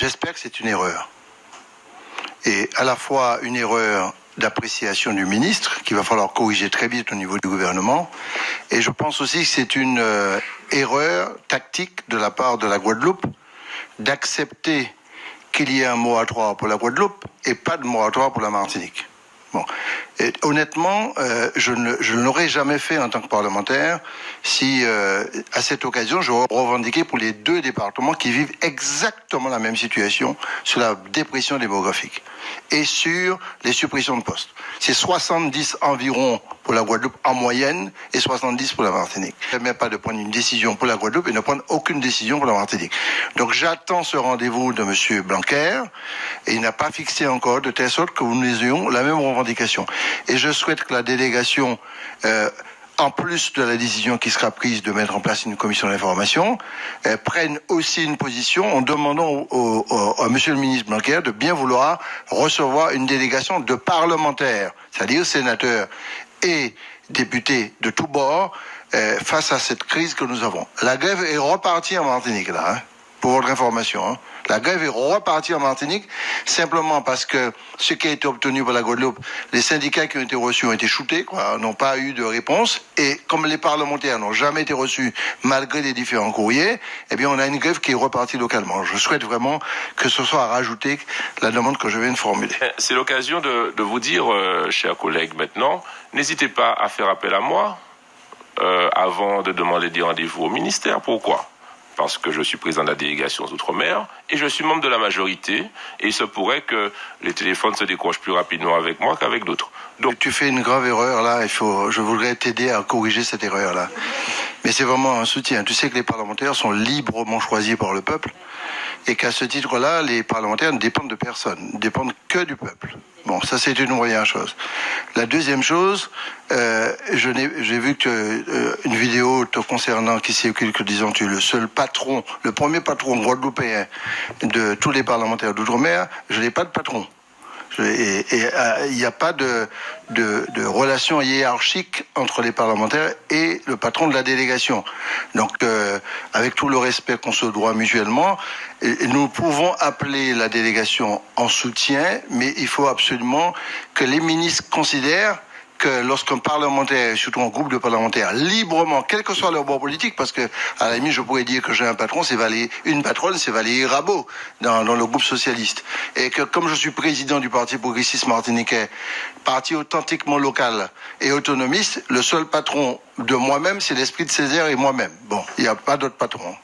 J'espère que c'est une erreur. Et à la fois une erreur d'appréciation du ministre, qu'il va falloir corriger très vite au niveau du gouvernement. Et je pense aussi que c'est une erreur tactique de la part de la Guadeloupe d'accepter qu'il y ait un moratoire pour la Guadeloupe et pas de moratoire pour la Martinique. Bon. Et honnêtement, je ne l'aurais jamais fait en tant que parlementaire si, à cette occasion, j'aurais revendiqué pour les deux départements qui vivent exactement la même situation sur la dépression démographique et sur les suppressions de postes. C'est 70 environ pour la Guadeloupe en moyenne et 70 pour la Martinique. Je ne permets pas de prendre une décision pour la Guadeloupe et ne prendre aucune décision pour la Martinique. Donc j'attends ce rendez-vous de M. Blanquer et il n'a pas fixé encore de telle sorte que nous ayons la même revendication. Et je souhaite que la délégation, en plus de la décision qui sera prise de mettre en place une commission d'information, prenne aussi une position en demandant à M. le ministre Blanquer de bien vouloir recevoir une délégation de parlementaires, c'est-à-dire sénateurs et députés de tous bords, face à cette crise que nous avons. La grève est repartie en Martinique, là, pour votre information. La grève est repartie en Martinique, simplement parce que ce qui a été obtenu par la Guadeloupe, les syndicats qui ont été reçus ont été shootés, n'ont pas eu de réponse. Et comme les parlementaires n'ont jamais été reçus, malgré les différents courriers, eh bien, on a une grève qui est repartie localement. Je souhaite vraiment que ce soit rajouté la demande que je viens de formuler. C'est l'occasion de vous dire, chers collègues, maintenant, n'hésitez pas à faire appel à moi avant de demander des rendez-vous au ministère. Pourquoi ? Parce que je suis président de la délégation aux Outre-mer et je suis membre de la majorité et il se pourrait que les téléphones se décrochent plus rapidement avec moi qu'avec d'autres. Donc tu fais une grave erreur là, je voudrais t'aider à corriger cette erreur là. Mais c'est vraiment un soutien. Tu sais que les parlementaires sont librement choisis par le peuple et qu'à ce titre-là, les parlementaires ne dépendent de personne, ne dépendent que du peuple. Bon, ça c'est une première chose. La deuxième chose, j'ai vu que une vidéo te concernant qui circule que disant tu es le seul patron, le premier patron guadeloupéen de tous les parlementaires d'outre-mer. Je n'ai pas de patron. Il n'y a pas de relation hiérarchique entre les parlementaires et le patron de la délégation. Donc, avec tout le respect qu'on se doit mutuellement, nous pouvons appeler la délégation en soutien, mais il faut absolument que les ministres considèrent que lorsqu'un parlementaire, surtout un groupe de parlementaires, librement, quel que soit leur bord politique, parce que à la limite je pourrais dire que j'ai un patron, une patronne, c'est Valérie Rabault dans le groupe socialiste, et que comme je suis président du Parti progressiste martiniquais, parti authentiquement local et autonomiste, le seul patron de moi-même, c'est l'esprit de Césaire et moi-même. Bon, il n'y a pas d'autre patron.